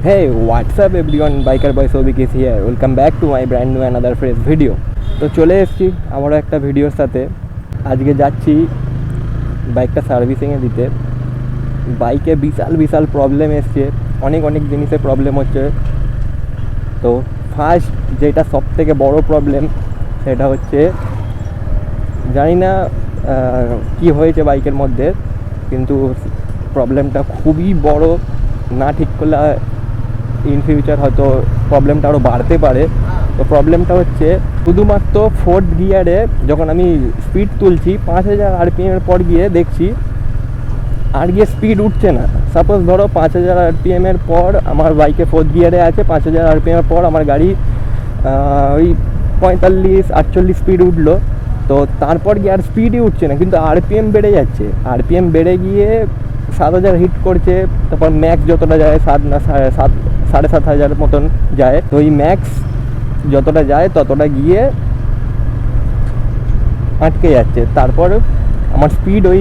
Hey, what's up everyone, Biker Boy Sobik is here. Welcome back to my brand new another fresh video. তো চলে এসেছি আমারও একটা ভিডিওর সাথে। আজকে যাচ্ছি বাইকটা সার্ভিসিংয়ে দিতে। বাইকে বিশাল প্রবলেম এসছে, অনেক জিনিসের প্রবলেম হচ্ছে। তো ফার্স্ট যেটা সব থেকে বড় প্রবলেম সেটা হচ্ছে, জানি না কি হয়েছে বাইকের মধ্যে, কিন্তু প্রবলেমটা খুবই বড়। না ঠিক করলে ইন ফিউচার হয়তো প্রবলেমটা আরও বাড়তে পারে। তো প্রবলেমটা হচ্ছে শুধুমাত্র ফোর্থ গিয়ারে যখন আমি স্পিড তুলছি 5000 RPM পর গিয়ে দেখছি আর গিয়ে স্পিড উঠছে না। সাপোজ ধরো 5000 RPM পর আমার বাইকে ফোর্থ গিয়ারে আছে, 5000 RPM পর আমার গাড়ি ওই 45-48 স্পিড উঠলো। তো তারপর গিয়ে আর স্পিডই উঠছে না, কিন্তু RPM বেড়ে যাচ্ছে। RPM বেড়ে গিয়ে 7000 হিট করছে। তারপর ম্যাক্স যতটা যায় 7,500 মতন যায়। তো ওই ম্যাক্স যতটা যায় ততটা গিয়ে আটকে যাচ্ছে। তারপর আমার স্পিড ওই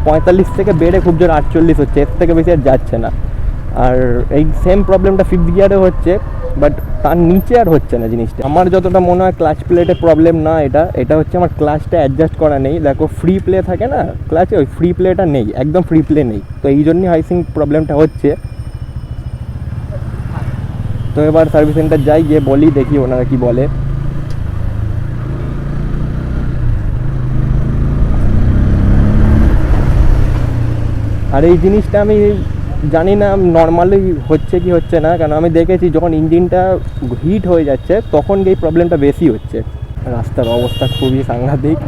45 থেকে বেড়ে খুব জোর 48 হচ্ছে, এর থেকে বেশি আর যাচ্ছে না। আর এই সেম প্রবলেমটা ফিফথ গিয়ারে হচ্ছে, বাট তার নিচে আর হচ্ছে না জিনিসটা। আমার যতটা মনে হয় ক্লাচ প্লেটের প্রবলেম না, এটা হচ্ছে আমার ক্লাচটা অ্যাডজাস্ট করা নেই। দেখো ফ্রি প্লে থাকে না ক্লাচে, ওই ফ্রি প্লেটা নেই, একদম ফ্রি প্লে নেই। তো এই জন্যই হাইসিং প্রবলেমটা হচ্ছে। তো এবার সার্ভিস সেন্টার যাই, গিয়ে বলি, দেখি ওনারা কি বলে। আর এই জিনিসটা আমি জানি না নর্মালি হচ্ছে কি হচ্ছে না, কারণ আমি দেখেছি যখন ইঞ্জিনটা হিট হয়ে যাচ্ছে তখন এই প্রবলেমটা বেশি হচ্ছে। রাস্তার অবস্থা খুবই সাংঘাতিক।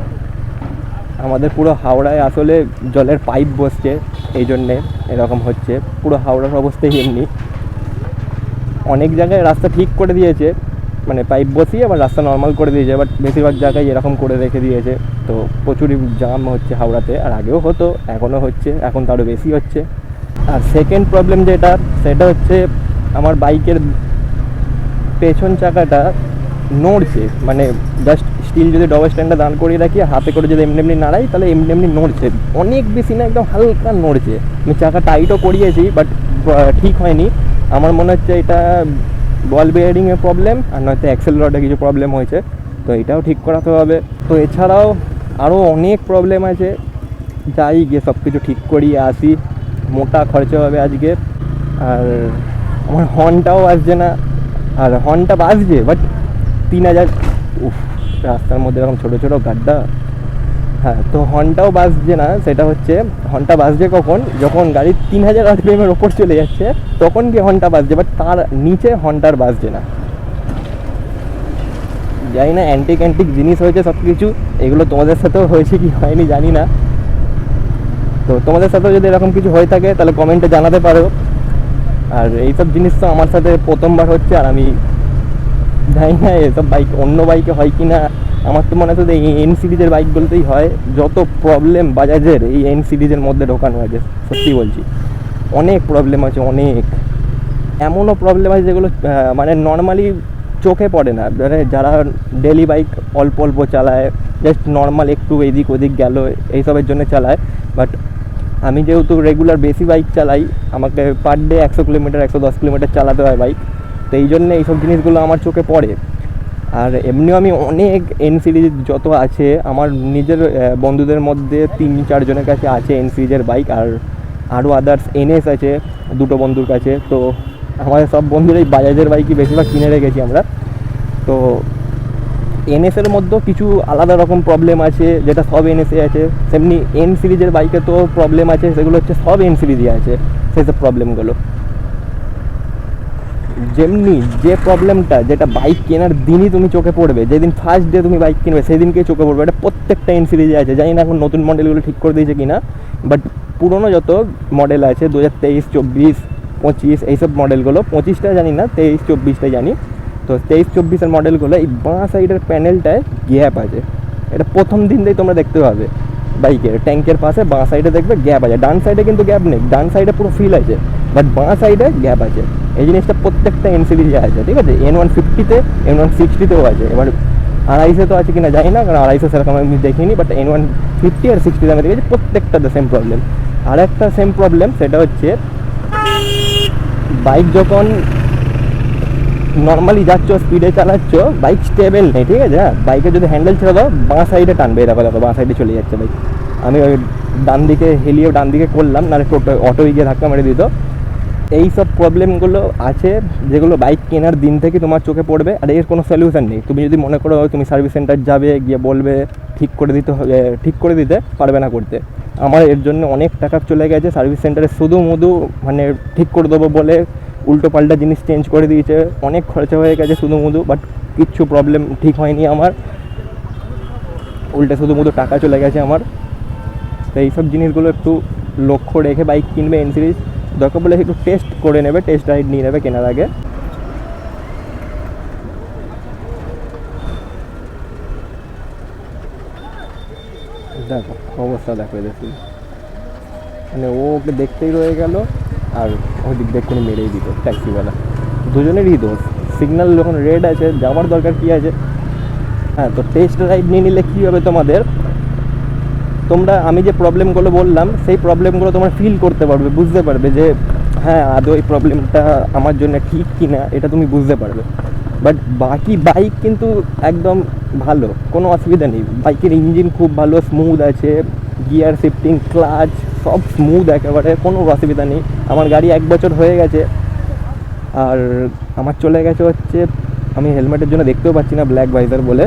আমাদের পুরো হাওড়ায় আসলে জলের পাইপ বসছে, এই জন্যে এরকম হচ্ছে। পুরো হাওড়ার অবস্থাই এমনি। অনেক জায়গায় রাস্তা ঠিক করে দিয়েছে, মানে পাইপ বসিয়ে আবার রাস্তা নর্মাল করে দিয়েছে, বাট বেশিরভাগ জায়গায় এরকম করে রেখে দিয়েছে। তো প্রচুরই জাম হচ্ছে হাওড়াতে, আর আগেও হতো, এখনও হচ্ছে, এখন তো আরও বেশি হচ্ছে। আর সেকেন্ড প্রবলেম সেটা হচ্ছে আমার বাইকের পেছন চাকাটা নড়ছে। মানে জাস্ট স্টিল যদি ডবল স্ট্যান্ডে দান করিয়ে রাখি, হাতে করে যদি এমনি নাড়াই, তাহলে এমনি নড়ছে। অনেক বেশি না, একদম হালকা নড়ছে। আমি চাকা টাইটও করিয়েছি, বাট ঠিক হয়নি। আমার মনে হচ্ছে এটা বল বিয়ারিংয়ের প্রবলেম, আর নয়তো অ্যাক্সেল রডে কিছু প্রবলেম হয়েছে। তো এটাও ঠিক করাতে হবে। তো এছাড়াও আরও অনেক প্রবলেম আছে, যাই গিয়ে সব কিছু ঠিক করিয়ে আসি। মোটা খরচা হবে আজকে। আর আমার হর্নটাও বাজছে না, আর হর্নটা বাজছে বাট 3000, রাস্তার মধ্যে এরকম ছোটো গাড্ডা। হ্যাঁ, তো হর্নটাও বাজছে না। সেটা হচ্ছে হর্নটা বাজছে কখন, যখন গাড়ি 3000 RPM ওপর চলে যাচ্ছে তখন গিয়ে হর্নটা বাজছে, বাট তার নিচে হর্নটার বাজছে না। জানি না, অ্যান্টিক জিনিস হয়েছে সব কিছু। এগুলো তোমাদের সাথেও হয়েছে কি হয়নি জানি না। তো তোমাদের সাথেও যদি এরকম কিছু হয়ে থাকে তাহলে কমেন্টে জানাতে পারো। আর এইসব জিনিস তো আমার সাথে প্রথমবার হচ্ছে, আর আমি জানি না এসব বাইক অন্য বাইকে হয় কি না। আমার তো মনে হচ্ছে এই এন সিরিজের বাইকগুলোতেই হয়। যত প্রবলেম বাজাজের এই এন সিরিজের মধ্যে ঢোকানো আছে, সত্যি বলছি অনেক প্রবলেম আছে। অনেক এমনও প্রবলেম আছে যেগুলো মানে নর্মালি চোখে পড়ে না। যারা ডেলি বাইক অল্প চালায়, জাস্ট নর্মাল একটু এদিক ওদিক গেল এইসবের জন্য চালায়। বাট আমি যেহেতু রেগুলার বেশি বাইক চালাই, আমাকে পার ডে 100 কিলোমিটার 110 কিলোমিটার চালাতে হয় বাইক। তো এই জন্য এইসব জিনিসগুলো আমার চোখে পড়ে। আর এমনিও আমি অনেক এন সিরিজ যত আছে আমার নিজের বন্ধুদের মধ্যে 3-4 জনের কাছে আছে এন সিরিজের বাইক, আর আরও আদার্স NS আছে 2টো বন্ধুর কাছে। তো আমাদের সব বন্ধুরাই বাজাজের বাইকই বেশিরভাগ কিনে রেখেছি আমরা। তো NS-এর মধ্যেও কিছু আলাদা রকম প্রবলেম আছে, যেটা সব NS-এ আছে। সেমনি এন সিরিজের বাইকে তো প্রবলেম আছে, সেগুলো হচ্ছে সব এন সিরিজে আছে সেসব প্রবলেমগুলো। যেমনি যে প্রবলেমটা যেটা বাইক কেনার দিনই তুমি চোখে পড়বে, যেদিন ফার্স্ট ডে তুমি বাইক কিনবে সেদিনকে চোখে পড়বে, এটা প্রত্যেকটা এন সিরিজে আছে। জানি না এখন নতুন মডেলগুলো ঠিক করে দিয়েছে কিনা, বাট পুরোনো যত মডেল আছে 2023, 24, 25 এইসব মডেলগুলো, 25টা জানি না, 23, 24টা জানি। তো 23, 24-এর মডেলগুলো এই বাঁ সাইডের প্যানেলটায় গ্যাপ আছে। এটা প্রথম দিন দিয়েই তোমরা দেখতে পাবে বাইকের ট্যাঙ্কের পাশে বাঁ সাইডে দেখবে গ্যাপ আছে। ডান সাইডে কিন্তু গ্যাপ নেই, ডান সাইডে পুরো ফিল আছে, বাট বাঁ সাইডে গ্যাপ আছে। এই জিনিসটা প্রত্যেকটা এন সিরিজে আছে, ঠিক আছে। N150-তে, N160-তেও আছে। এবার 250 তো আছে কিনা জানি না, কারণ 250 সেরকম আমি দেখিনি, বাট N150 আর 60 আমি দেখেছি, প্রত্যেকটাতে সেম প্রবলেম। আর একটা সেম প্রবলেম, সেটা হচ্ছে বাইক যখন নর্মালি যাচ্ছ, স্পিডে চালাচ্ছ, বাইক স্টেবল নেই, ঠিক আছে? হ্যাঁ, বাইকে যদি হ্যান্ডেল ছেড়ে দাও বাঁ সাইডে টানবে, দেখো বাঁ সাইডে চলে যাচ্ছে বাইক। আমি ওই ডান দিকে হেলিয়ে ডান দিকে করলাম, নাহলে অটো গিয়ে ধাক্কা মেরে দিত। এই সব প্রবলেমগুলো আছে যেগুলো বাইক কেনার দিন থেকে তোমার চোখে পড়বে, আর এর কোনো সলিউশন নেই। তুমি যদি মনে করো তুমি সার্ভিস সেন্টার যাবে, গিয়ে বলবে ঠিক করে দিতে পারবে না করতে। আমার এর জন্য অনেক টাকা চলে গেছে সার্ভিস সেন্টারে, শুধু মানে ঠিক করে দেবো বলে উল্টো পাল্টা জিনিস চেঞ্জ করে দিয়েছে, অনেক খরচা হয়ে গেছে শুধু বাট কিচ্ছু প্রবলেম ঠিক হয়নি আমার, উল্টে শুধু টাকা চলে গেছে আমার। তো এইসব জিনিসগুলো একটু লক্ষ্য রেখে বাইক কিনবে। এন সিরিজ দরকার বলে একটু টেস্ট করে নেবে, টেস্ট রাইড নিয়ে নেবে কেনার আগে। দেখো অবস্থা দেখো দেখি, মানে ও ওকে দেখতেই রয়ে গেল, আর ওই দিক দেখে মেরেই দিত ট্যাক্সিওয়ালা। দুজনেরই দোষ। সিগন্যাল যখন রেড আছে যাওয়ার দরকার কী আছে? হ্যাঁ, তো টেস্ট রাইড নিয়ে নিলে কী হবে তোমাদের, তোমরা আমি যে প্রবলেমগুলো বললাম সেই প্রবলেমগুলো তোমরা ফিল করতে পারবে, বুঝতে পারবে যে হ্যাঁ আদৌ এই প্রবলেমটা আমার জন্য ঠিক কি না, এটা তুমি বুঝতে পারবে। বাট বাকি বাইক কিন্তু একদম ভালো, কোনো অসুবিধা নেই। বাইকের ইঞ্জিন খুব ভালো, স্মুথ আছে, গিয়ার শিফটিং ক্লাচ সব স্মুথ, একেবারে কোনো অসুবিধা নেই। আমার গাড়ি 1 বছর হয়ে গেছে, আর আমার চলে গেছে হচ্ছে, আমি হেলমেটের জন্য দেখতেও পাচ্ছি না ব্ল্যাক ভাইজার বলে,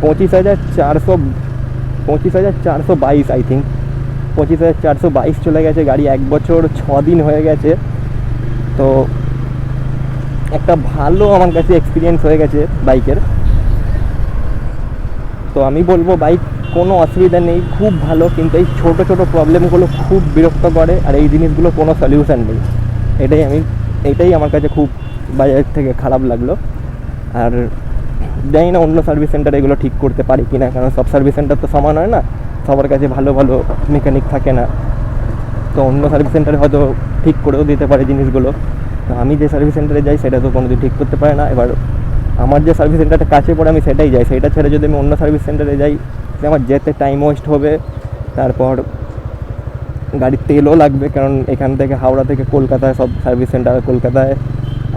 25,422 আই থিঙ্ক, 25,422 চলে গেছে। গাড়ি 1 বছর 6 দিন হয়ে গেছে। তো একটা ভালো আমার কাছে এক্সপিরিয়েন্স হয়ে গেছে বাইকের। তো আমি বলবো বাইক কোনো অসুবিধা নেই, খুব ভালো, কিন্তু এই ছোটো ছোটো প্রবলেমগুলো খুব বিরক্ত করে, আর এই জিনিসগুলো কোনো সলিউশন নেই। এটাই আমার কাছে খুব বাজার থেকে খারাপ লাগলো। আর জানি না অন্য সার্ভিস সেন্টারে এগুলো ঠিক করতে পারি কি না, কারণ সব সার্ভিস সেন্টার তো সমান হয় না, সবার কাছে ভালো ভালো মেকানিক থাকে না। তো অন্য সার্ভিস সেন্টারে হয়তো ঠিক করেও দিতে পারে জিনিসগুলো, তো আমি যে সার্ভিস সেন্টারে যাই সেটা তো কোনোদিন ঠিক করতে পারে না। এবার আমার যে সার্ভিস সেন্টারটা কাছে পড়ে আমি সেটাই যাই, সেটা ছেড়ে যদি আমি অন্য সার্ভিস সেন্টারে যাই আমার যেতে টাইম ওয়েস্ট হবে, তারপর গাড়ির তেলও লাগবে, কারণ এখান থেকে হাওড়া থেকে কলকাতায় সব সার্ভিস সেন্টার কলকাতায়।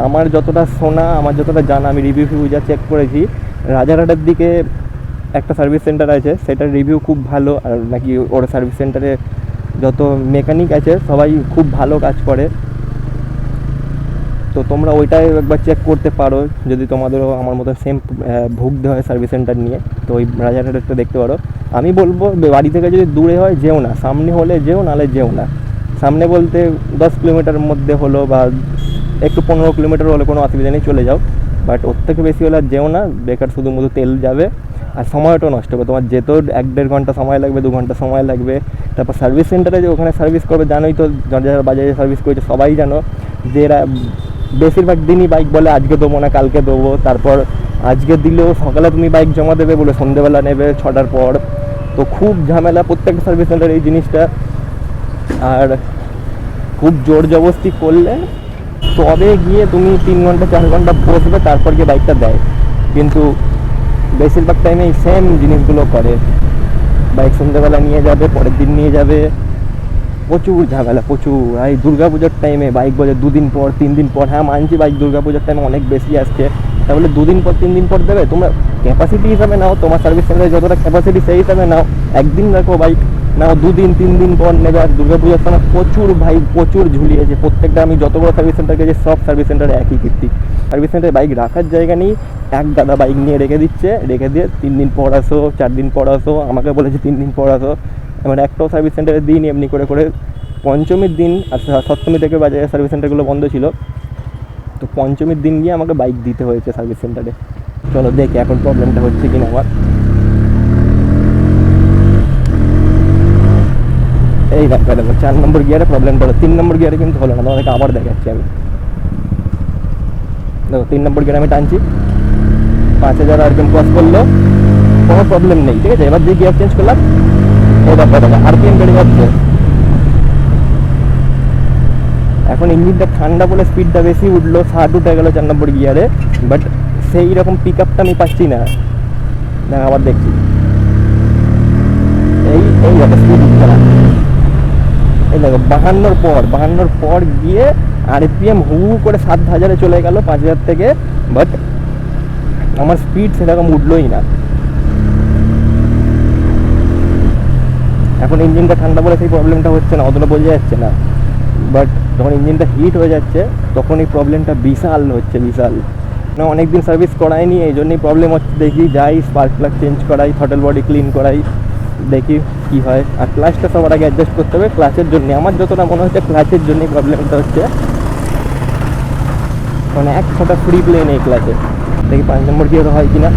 আমার যতটা শোনা, আমার যতটা জানা, আমি রিভিউ যা চেক করেছি, রাজারহাটের দিকে একটা সার্ভিস সেন্টার আছে, সেটার রিভিউ খুব ভালো, আর নাকি ওর সার্ভিস সেন্টারে যত মেকানিক আছে সবাই খুব ভালো কাজ করে। তো তোমরা ওইটাই একবার চেক করতে পারো, যদি তোমাদেরও আমার মতো সেম ভুগতে হয় সার্ভিস সেন্টার নিয়ে, তো ওই রাজারহাটেরটা দেখতে পারো। আমি বলবো বাড়ি থেকে যদি দূরে হয় যেও না, সামনে হলে যেও, নাহলে যেও না। সামনে বলতে 10 কিলোমিটারের মধ্যে হলো, বা একটু 15 কিলোমিটার হলে কোনো অসুবিধা নেই, চলে যাও। বাট ওর থেকে বেশি হলে আর যেও না, বেকার শুধু তেল যাবে আর সময়টাও নষ্ট হবে। তোমার যেতেও 1-1.5 ঘন্টা সময় লাগবে, 2 ঘন্টা সময় লাগবে। তারপর সার্ভিস সেন্টারে যে ওখানে সার্ভিস করবে, জানোই তো, যারা বাজারে সার্ভিস করেছে সবাই জানো যে এরা বেশিরভাগ দিনই বাইক বলে আজকে দেবো না কালকে দেবো, তারপর আজকে দিলেও সকালে তুমি বাইক জমা দেবে বলে সন্ধ্যেবেলা নেবে 6টার পর। তো খুব ঝামেলা প্রত্যেকটা সার্ভিস সেন্টার এই জিনিসটা। আর খুব জোর জবরদস্তি করলে তবে গিয়ে তুমি 3 ঘন্টা 4 ঘন্টা বসবে, তারপর গিয়ে বাইকটা দেয়। কিন্তু বেশিরভাগ টাইমে এই সেম জিনিসগুলো করে, বাইক সন্ধ্যেবেলা নিয়ে যাবে, পরের দিন নিয়ে যাবে, প্রচুর ঝামেলা প্রচুর। এই দুর্গা পুজোর টাইমে বাইক বলে 2 দিন পর 3 দিন পর। হ্যাঁ মানছি বাইক দুর্গা পুজোর টাইমে অনেক বেশি আসছে, তাহলে 2 দিন পর 3 দিন পর দেবে। তোমরা ক্যাপাসিটি হিসাবে নাও, তোমার সার্ভিস সেন্টারে যতটা ক্যাপাসিটি সেই হিসাবে নাও, একদিন রাখো বাইক, নাও 2 দিন 3 দিন পর নেবে। আর দুর্গা পুজোর সময় প্রচুর ঝুলিয়েছে প্রত্যেকটা। আমি যত বড় সার্ভিস সেন্টার গেছি সব সার্ভিস সেন্টারে একই কীর্তি, সার্ভিস সেন্টারে বাইক রাখার জায়গা নেই, এক গাদা বাইক নিয়ে রেখে দিয়ে 3 দিন পর আসো, 4 দিন পর আসো, আমাকে বলেছে 3 দিন পর আসো। এবার একটাও সার্ভিস সেন্টারে দিন এমনি করে পঞ্চমীর দিন, আর সপ্তমী থেকে বাজারের সার্ভিস সেন্টারগুলো বন্ধ ছিল, তো পঞ্চমীর দিন গিয়ে আমাকে বাইক দিতে হয়েছে সার্ভিস সেন্টারে। চলো দেখি এখন প্রবলেমটা হচ্ছে কিনা আমার। এই দেখো 4 নম্বর গিয়ারে প্রবলেমটা হলো, 3 নম্বর গিয়ারে কিন্তু হলো না, তোমাদেরকে আবার দেখাচ্ছি আমি। দেখো 3 নম্বর গিয়ারে আমি টানছি, 5000 আরপিএম ক্রস করলো, কোনো প্রবলেম নেই, ঠিক আছে। এবার যে গিয়ার চেঞ্জ করলাম, ও দেখো আরপিএম বেড়ে যাচ্ছে। এখন ইঞ্জিনটা ঠান্ডা বলে স্পিডটা বেশি উঠলো, 60 উঠে গেলো 4 নম্বর গিয়ারে, বাট সেই রকম পিক আপটা আমি পাচ্ছি না। দেখ আবার দেখছি, এই দেখো স্পিড উঠছে না, এই দেখো 52 পর গিয়ে আরপিএম হু করে 7,000-এ চলে গেল 5,000 থেকে, বাট আমার স্পিড সেরকম উঠলোই না। এখন ইঞ্জিনটা ঠান্ডা বলে সেই প্রবলেমটা হচ্ছে না, অতটা বোঝা যাচ্ছে না, বাট যখন ইঞ্জিনটা হিট হয়ে যাচ্ছে তখন এই প্রবলেমটা বিশাল হচ্ছে, বিশাল। না অনেকদিন সার্ভিস করাইনি, এই জন্যই প্রবলেম হচ্ছে। দেখি যাই স্পার্ক প্লাগ চেঞ্জ করাই, থটল বডি ক্লিন করাই, দেখি কি হয়। আর ক্লাচটা সবার আগে অ্যাডজাস্ট করতে হবে, ক্লাচের জন্য আমার যতটা মনে হচ্ছে ক্লাচের জন্যই প্রবলেমটা হচ্ছে, মানে এক ফোঁটা ফ্রি প্লে নেই ক্লাচে। দেখি 5 নম্বর গিয়ার হয় কিনা।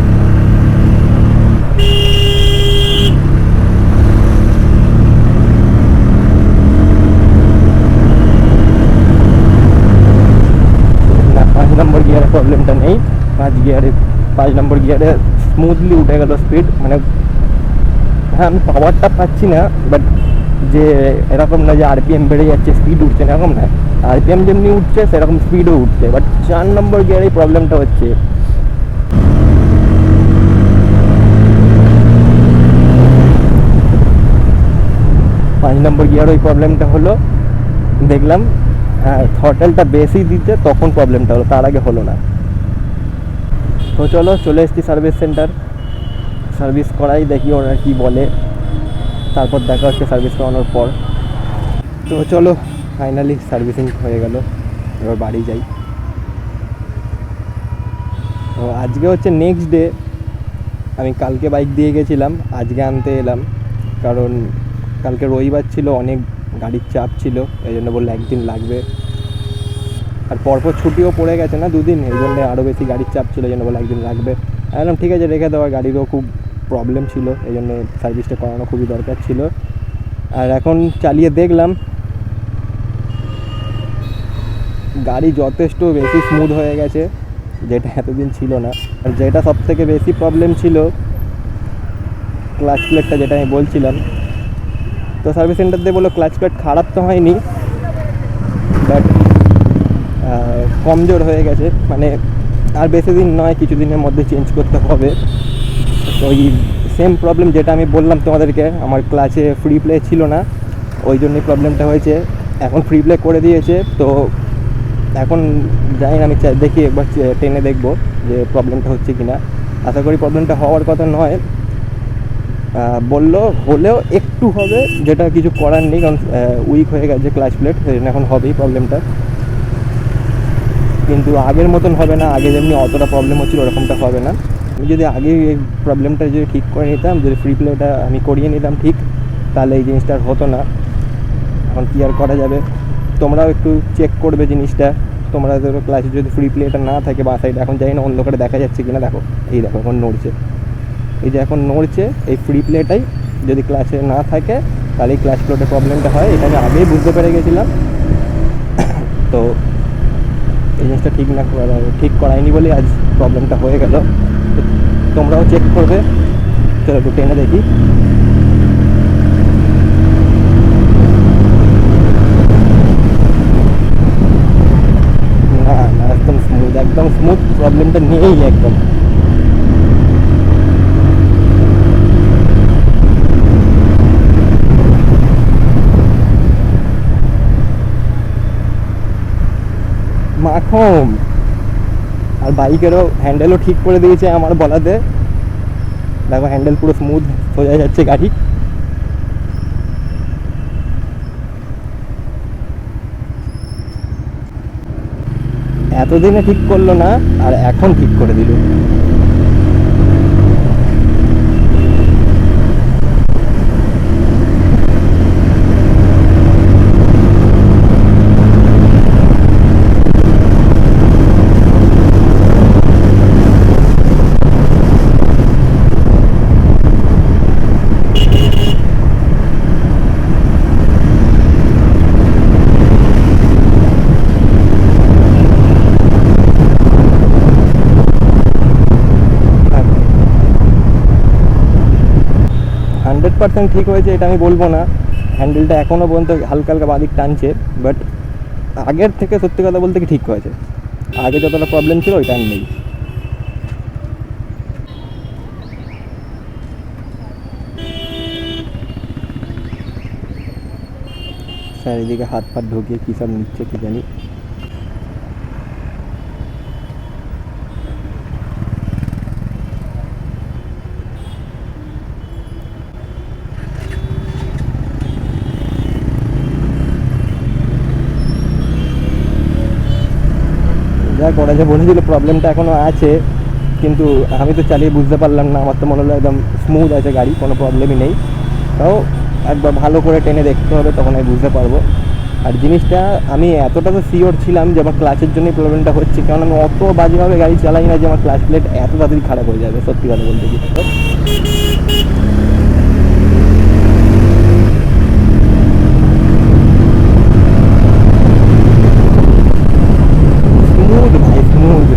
না 5 নম্বর গিয়ারে প্রবলেমটা নেই, 5 নম্বর গিয়ারে স্মুথলি উঠে গেল স্পিড। মানে হ্যাঁ আমি পাওয়ারটা পাচ্ছি না, বাট যে এরকম না যে আরপিএম বেড়ে যাচ্ছে স্পিড উঠছে না, এরকম না। আরপিএম যেমনি উঠছে সেরকম স্পিডও উঠছে, বাট 4 নম্বর গিয়ারেই প্রবলেমটা হচ্ছে। 5 নম্বর গিয়ার ওই প্রবলেমটা হলো, দেখলাম হ্যাঁ থটলটা বেশি দিতে তখন প্রবলেমটা হলো, তার আগে হলো না। তো চলো চলে এসেছি সার্ভিস সেন্টার, সার্ভিস করাই, দেখি ওরা কি বলে, তারপর দেখা হচ্ছে সার্ভিস করানোর পর। তো চলো ফাইনালি সার্ভিসিং হয়ে গেল, এবার বাড়ি যাই। তো আজকে হচ্ছে নেক্সট ডে, আমি কালকে বাইক দিয়ে গেছিলাম, আজকে আনতে এলাম, কারণ কালকে রবিবার ছিল, অনেক গাড়ির চাপ ছিল, এই জন্য বললো একদিন লাগবে। আর পরপর ছুটিও পড়ে গেছে না 2 দিন, এই জন্য আরও বেশি গাড়ির চাপ ছিল, এই জন্য বললো একদিন লাগবে। একদম ঠিক আছে রেখে দেওয়া, গাড়িরও খুব প্রবলেম ছিল, এই জন্য সার্ভিসটা করানো খুবই দরকার ছিল। আর এখন চালিয়ে দেখলাম গাড়ি যথেষ্ট বেশি স্মুথ হয়ে গেছে, যেটা এতদিন ছিল না। আর যেটা সবথেকে বেশি প্রবলেম ছিল ক্লাচ প্লেটটা, যেটা আমি বলছিলাম, তো সার্ভিস সেন্টার দিয়ে বললো ক্লাচ প্লেট খারাপ তো হয়নি, বাট কমজোর হয়ে গেছে, মানে আর বেশি দিন নয়, কিছু দিনের মধ্যে চেঞ্জ করতে হবে। তো ওই সেম প্রবলেম যেটা আমি বললাম তোমাদেরকে, আমার ক্লাচে ফ্রি প্লে ছিল না, ওই জন্যই প্রবলেমটা হয়েছে। এখন ফ্রি প্লে করে দিয়েছে, তো এখন জানি না, আমি দেখি একবার টেনে দেখবো যে প্রবলেমটা হচ্ছে কি না। আশা করি প্রবলেমটা হওয়ার কথা নয়, বললো হলেও একটু হবে, যেটা কিছু করার নেই, কারণ উইক হয়ে গেছে ক্লাচ প্লেট, সেই জন্য এখন হবেই প্রবলেমটা, কিন্তু আগের মতন হবে না। আগে যেমনি অতটা প্রবলেম হচ্ছিল ওরকমটা হবে না। আমি যদি আগে এই প্রবলেমটা যদি ঠিক করে নিতাম, যদি ফ্রি প্লেটা আমি করিয়ে নিতাম ঠিক, তাহলে এই জিনিসটা আর হতো না। এখন কি আর করা যাবে, তোমরাও একটু চেক করবে জিনিসটা। তোমরা ধরো ক্লাসে যদি ফ্রি প্লেটা না থাকে বা সাইড, এখন জানি না অন্ধকারে দেখা যাচ্ছে কিনা, দেখো এই দেখো এখন নড়ছে, এই যে এখন নড়ছে, এই ফ্রি প্লেটাই যদি ক্লাসে না থাকে তাহলে এই ক্লাচ প্লেটের প্রবলেমটা হয়, এটা আমি আগেই বুঝতে পেরে গেছিলাম। তো এই জিনিসটা ঠিক করায়নি বলে আজ প্রবলেমটা হয়ে গেল। তোমরাও চেক করবে, চলো একটু টেনে দেখি। না না একদম স্মুথ, একদম স্মুথ, প্রবলেমটা নেই একদম। মাখন, আর বাইকেরও হ্যান্ডেলও ঠিক করে দিয়েছে আমার বলাতে, দেখো হ্যান্ডেল পুরো স্মুথ সোজা যাচ্ছে গাড়ি। এতদিনে ঠিক করলো না, আর এখন ঠিক করে দিল। %, ঠিক হয়েছে এটা আমি বলবো না, হ্যান্ডেলটা এখনও পর্যন্ত হালকা হালকা বাদিক টানছে, বাট আগের থেকে সত্যি কথা বলতে কি ঠিক হয়েছে, আগে যতটা প্রবলেম ছিল ওইটা আর নেই। চারিদিকে হাত পা ঢুকিয়ে কী সব নিচ্ছে কি জানি। যা করা যে বলেছিল প্রবলেমটা এখনও আছে, কিন্তু আমি তো চালিয়ে বুঝতে পারলাম না। আমার তো মনে হলো একদম স্মুথ আছে গাড়ি, কোনো প্রবলেমই নেই। তাও একবার ভালো করে টেনে দেখতে হবে, তখন আমি বুঝতে পারবো। আর জিনিসটা আমি এতটা তো শিওর ছিলাম যে আমার ক্লাচের জন্যই প্রবলেমটা হচ্ছে, কারণ আমি অত বাজেভাবে গাড়ি চালাই না যে আমার ক্লাচ প্লেট এত তাড়াতাড়ি খারাপ হয়ে যাবে, সত্যি কথা বলতে কি। স্মুথ ভাই, স্মুথ।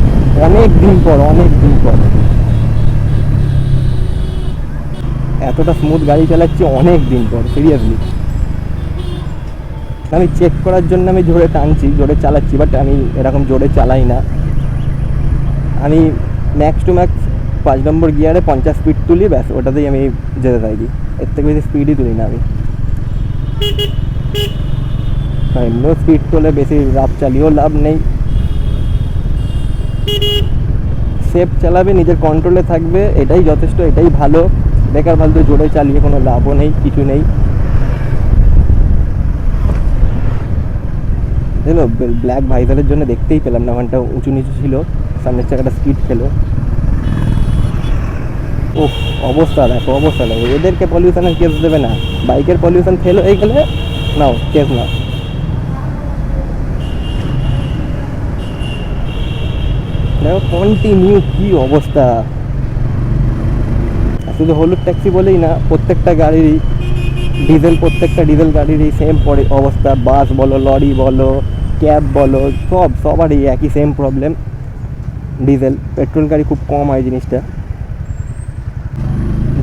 অনেক দিন পর এতটা স্মুথ গাড়ি চালাচ্ছি অনেক দিন পর, সিরিয়াসলি। আমি চেক করার জন্য আমি জোরে টানছি, জোরে চালাচ্ছি, বাট আমি এরকম জোরে চালাই না। আমি ম্যাক্স টু ম্যাক্স 5 নম্বর গিয়ারে 50 স্পিড তুলি, ব্যাস ওটাতেই আমি যেতে থাকি। এর থেকে বেশি স্পিডই তুলি না আমি। এমনিও স্পিড তুলে বেশি রাফ চালিয়েও লাভ নেই। সেফ চালাবে, নিজের কন্ট্রোলে থাকবে, এটাই যথেষ্ট, এটাই ভালো। বেকার ফালতু জোরে চালিয়ে কোনো লাভও নেই, কিছু নেই। দেখলো ব্ল্যাক ভাইজারের জন্য দেখতেই পেলাম না, ওখানটা উঁচু নিচু ছিল, সামনের চাকাটা স্কিড খেলো। ওহ, অবস্থা দেখো, অবস্থা দেখো। এদেরকে পলিউশনের কেস দেবে না, বাইকের পলিউশন ফেল হয়ে গেলে নাও কেস নাও। দেখো কন্টিনিউ কি অবস্থা। শুধু হলুদ ট্যাক্সি বলেই না, প্রত্যেকটা গাড়িরই ডিজেল, প্রত্যেকটা ডিজেল গাড়িরই সেম পড়ে অবস্থা। বাস বলো, লরি বলো, ক্যাব বলো, সবারই একই সেম প্রবলেম। ডিজেল, পেট্রোল গাড়ি খুব কম হয় জিনিসটা।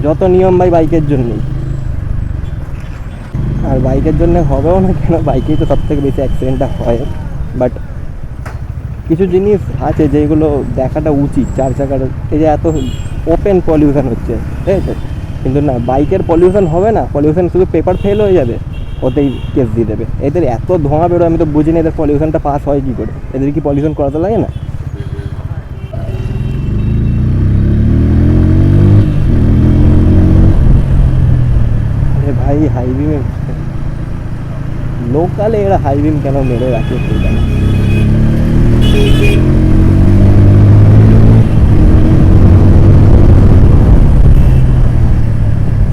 যত নিয়ম ভাই বাইকের জন্যই, আর বাইকের জন্য হবেও না কেন, বাইকেই তো সব থেকে বেশি অ্যাক্সিডেন্টটা হয়। বাট কিছু জিনিস আছে যেগুলো দেখাটা উচিত। 4 চাকার এই যে এত ওপেন পলিউশন হচ্ছে, ঠিক আছে, কিন্তু না, বাইকের পলিউশন হবে না, পলিউশন শুধু পেপার ফেল হয়ে যাবে, ওতেই কেস দিয়ে দেবে। এদের এত ধোঁয়া বেরোয়, আমি তো বুঝিনি এদের পলিউশনটা পাস হয় কী করে। এদের কি পলিউশন করাতে লাগে না? আরে ভাই, হাইবিমে লোকালে এরা হাইবিম কেন মেরে রাখে সেটা না।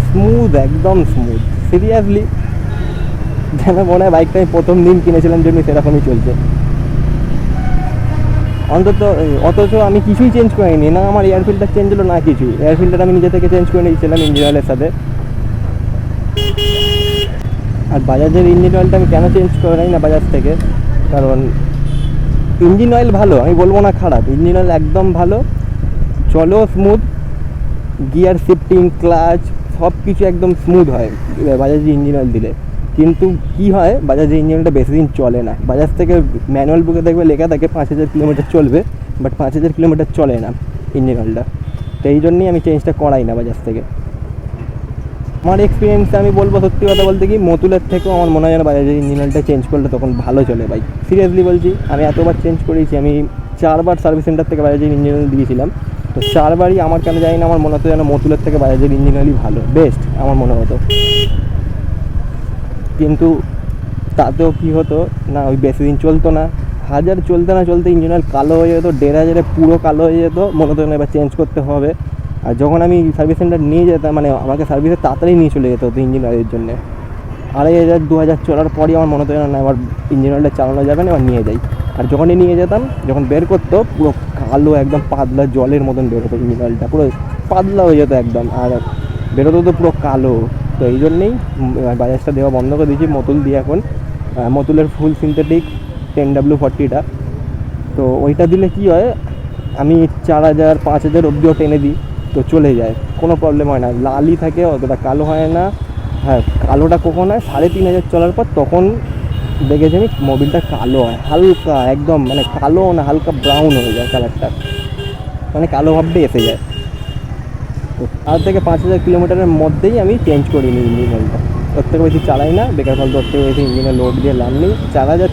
স্মুথ, একদম স্মুথ, সিরিয়াসলি। যেন মনে হয় বাইকটা আমি প্রথম দিন কিনেছিলাম জন্য সেরকমই চলছে অন্তত। অথচ আমি কিছুই চেঞ্জ করিনি, না আমার এয়ার ফিল্টার চেঞ্জ হলো না কিছু। এয়ার ফিল্টার আমি নিজে থেকে চেঞ্জ করে নিয়েছিলাম ইঞ্জিন অয়েলের সাথে। আর বাজাজের ইঞ্জিন অয়েলটা আমি কেন চেঞ্জ করি না বাজাজ থেকে, কারণ ইঞ্জিন অয়েল ভালো, আমি বলবো না খারাপ, ইঞ্জিন অয়েল একদম ভালো, চলো স্মুথ, গিয়ার শিফটিং, ক্লাচ সব কিছু একদম স্মুথ হয় বাজাজের ইঞ্জিন অয়েল দিলে। কিন্তু কি হয়, বাজাজের ইঞ্জিন অয়েলটা বেশি দিন চলে না। বাজাজ থেকে ম্যানুয়াল বুকে দেখবে লেখা থাকে 5000 কিলোমিটার চলবে, বাট 5000 কিলোমিটার চলে না ইঞ্জিন অয়েলটা। তো এই জন্যই আমি চেঞ্জটা করাই না বাজাজ থেকে। আমার এক্সপিরিয়েন্সে আমি বলবো, সত্যি কথা বলতে কি, মতুলের থেকেও আমার মনে হয় যেন বাজাজের ইঞ্জিন অয়েলটা চেঞ্জ করলে তখন ভালো চলে বাইক। সিরিয়াসলি বলছি, আমি এতবার চেঞ্জ করেছি, আমি 4বার সার্ভিস সেন্টার থেকে বাজাজের ইঞ্জিন অয়েল দিয়েছিলাম। তো 4বারই আমার কেন জানি না, আমার মনে হতো যেন মতুলের থেকে বাজাজের ইঞ্জিন অয়েলই ভালো, বেস্ট আমার মনে হতো। কিন্তু তাতেও কী হতো না, ওই বেশি দিন চলতো না। হাজার চলতে না চলতে ইঞ্জিন অয়েল কালো হয়ে যেত, 1500-এ পুরো কালো হয়ে যেত, মনে হতো না এবার চেঞ্জ করতে হবে। আর যখন আমি সার্ভিস সেন্টার নিয়ে যেতাম, মানে আমাকে সার্ভিসে তাড়াতাড়ি নিয়ে চলে যেত হতো ইঞ্জিন অয়েলের জন্যে। 2500-2000 চলার পরই আমার মনে হতো না এবার ইঞ্জিন অয়েলটা চালানো যাবে না, এবার নিয়ে যাই। আর যখনই নিয়ে যেতাম, যখন বের করতো, পুরো কালো একদম পাতলা জলের মতন বেরোতো ইঞ্জিন অয়েলটা, পুরো পাতলা হয়ে যেত একদম, আর বেরোতো তো পুরো কালো। তো এই জন্যেই বাজাজটা দেওয়া বন্ধ করে দিয়েছি, মতুল দিয়ে এখন। মতুলের ফুল সিনথেটিক 10W40টা, তো ওইটা দিলে কি হয়, আমি 4000-5000 অবধিও টেনে দিই, তো চলে যায়, কোনো প্রবলেম হয় না, লালই থাকে, অতটা কালো হয় না। হ্যাঁ, কালোটা কখন হয়, 3500 চলার পর, তখন দেখেছি আমি মোবিলটা কালো হয়, হালকা একদম, মানে কালো না, হালকা ব্রাউন হয়ে যায় কালারটা, মানে কালো ভাবটা এসে যায়। তো 4 থেকে 5000 কিলোমিটারের মধ্যেই আমি চেঞ্জ করিনি ইঞ্জিন অয়েলটা। ওর থেকে বেশি চালাই না, বেকার ফালতু ওর থেকে বেশি ইঞ্জিনে লোড দিয়ে লাভ নেই। 4000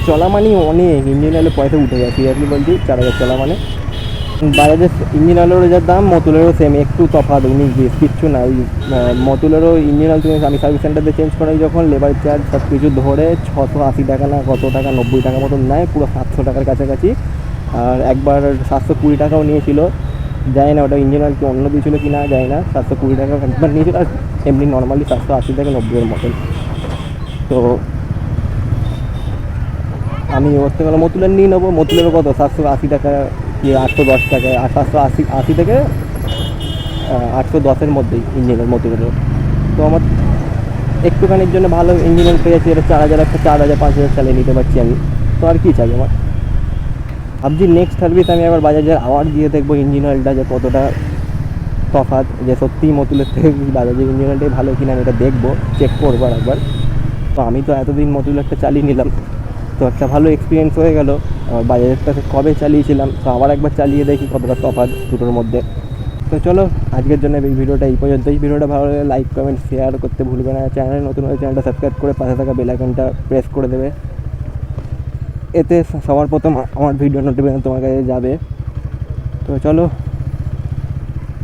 চলা মানেই অনেক, ইঞ্জিন অয়েলে পয়সা উঠে যায়, সিরিয়াসলি বলছি। 4000 চলা মানে বাজাজের ইঞ্জিন অয়েলেরও যা দাম, মতুলেরও সেম, একটু তফাৎ 19-20, কিচ্ছু না। ওই মতুলেরও ইঞ্জিন অয়েল তুমি, আমি সার্ভিস সেন্টারে চেঞ্জ করাই যখন, লেবার চার্জ সব কিছু ধরে 680 টাকা না কত টাকা, 90 টাকা মতন নেয়, পুরো 700 টাকার কাছাকাছি। আর একবার 720 টাকাও নিয়েছিল, যায় না ওটা ইঞ্জিন অয়েল কি অন্য দিয়েছিলো কি না যায় না, 720 টাকা একবার নিয়েছিল। আর এমনি নর্মালি 780 থেকে 90-এর মতন। তো আমি ওর থেকে মতুলের নিয়ে নেবো। মতুলেরও কত 780 টাকা কি 810 টাকা, 780 থেকে 810-এর মধ্যেই ইঞ্জিনের মতুলেরও। তো আমার একটুখানির জন্য ভালো ইঞ্জিনিয়ার পেয়ে যাচ্ছি, এটা 4000, একটা 4000 5000 চালিয়ে নিতে পারছি আমি। তো আর কী চাই আমার। ভাবছি নেক্সট সার্ভিস আমি আবার বাজাজের আওয়ার দিয়ে দেখবো ইঞ্জিন অয়েলটা যে কতটা তফাৎ, যে সত্যিই মতুলের থেকে বাজাজের ইঞ্জিন অয়েলটাই ভালো কিনা আমি এটা দেখবো, চেক করবো আর একবার। তো আমি তো এতদিন মতুলেরটা চালিয়ে নিলাম, তো একটা ভালো এক্সপিরিয়েন্স হয়ে গেল। বাজাজেরটা কবে চালিয়েছিলাম, তো আবার একবার চালিয়ে দেখি কতটা তফাৎ দুটোর মধ্যে। তো চলো আজকের জন্য এই ভিডিওটা এই পর্যন্তই। ভিডিওটা ভালো লাগলে লাইক কমেন্ট শেয়ার করতে ভুলবে না। চ্যানেলে নতুন হলে চ্যানেলটা সাবস্ক্রাইব করে পাশে থাকা বেল আইকনটা প্রেস করে দেবে, এতে সবার প্রথম আমার ভিডিও নোটিফিকেশন তোমার কাছে যাবে। তো চলো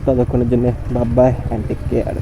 ততক্ষণের জন্য bye bye and take care.